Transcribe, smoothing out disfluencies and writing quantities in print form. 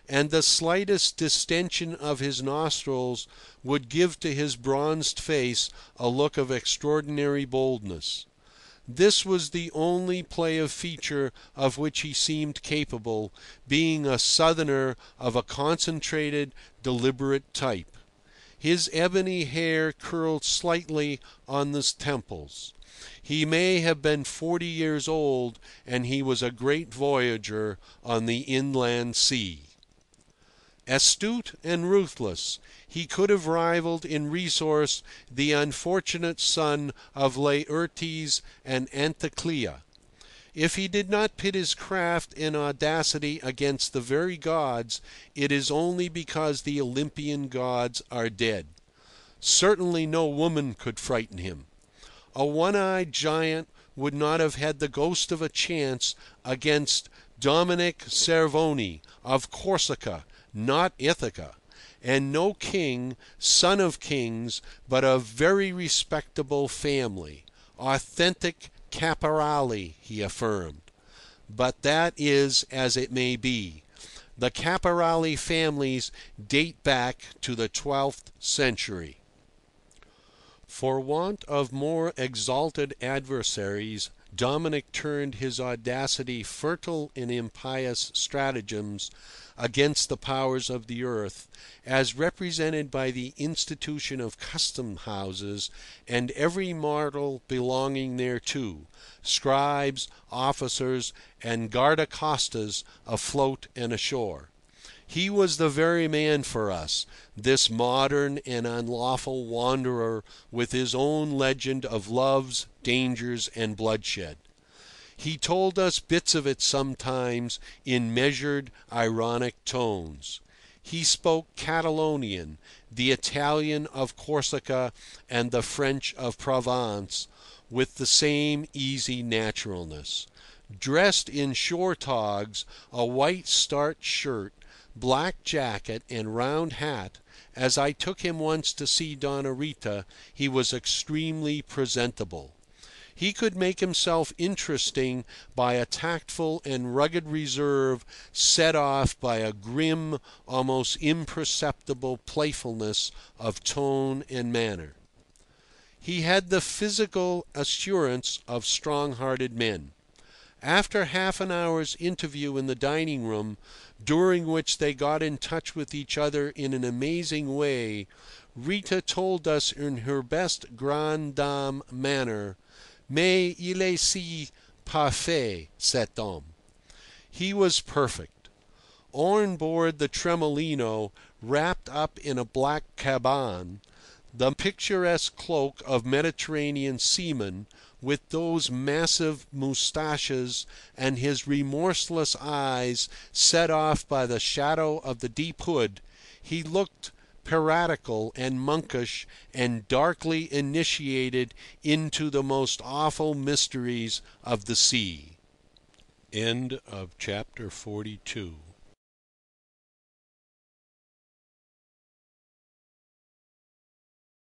and the slightest distension of his nostrils would give to his bronzed face a look of extraordinary boldness. This was the only play of feature of which he seemed capable, being a Southerner of a concentrated, deliberate type. His ebony hair curled slightly on the temples. He may have been 40 years old, and he was a great voyager on the inland sea. Astute and ruthless, he could have rivalled in resource the unfortunate son of Laertes and Anticlea. If he did not pit his craft and audacity against the very gods, it is only because the Olympian gods are dead. Certainly no woman could frighten him. A one-eyed giant would not have had the ghost of a chance against Dominic Cervoni of Corsica, not Ithaca, and no king, son of kings, but of very respectable family, authentic Caporali, he affirmed. But that is as it may be. The Caporali families date back to the 12th century. For want of more exalted adversaries, Dominic turned his audacity fertile in impious stratagems against the powers of the earth, as represented by the institution of custom houses and every mortal belonging thereto, scribes, officers, and guardacostas afloat and ashore. He was the very man for us, this modern and unlawful wanderer with his own legend of loves, dangers, and bloodshed. He told us bits of it sometimes in measured, ironic tones. He spoke Catalonian, the Italian of Corsica, and the French of Provence, with the same easy naturalness. Dressed in shore togs, a white starched shirt, black jacket, and round hat, as I took him once to see Donna Rita, he was extremely presentable. He could make himself interesting by a tactful and rugged reserve set off by a grim, almost imperceptible playfulness of tone and manner. He had the physical assurance of strong-hearted men. After half an hour's interview in the dining-room, during which they got in touch with each other in an amazing way, Rita told us in her best grande dame manner, "Mais il est si parfait, cet homme." He was perfect. On board the Tremolino, wrapped up in a black caban, the picturesque cloak of Mediterranean seamen, with those massive moustaches and his remorseless eyes set off by the shadow of the deep hood, he looked piratical and monkish and darkly initiated into the most awful mysteries of the sea. End of chapter 42.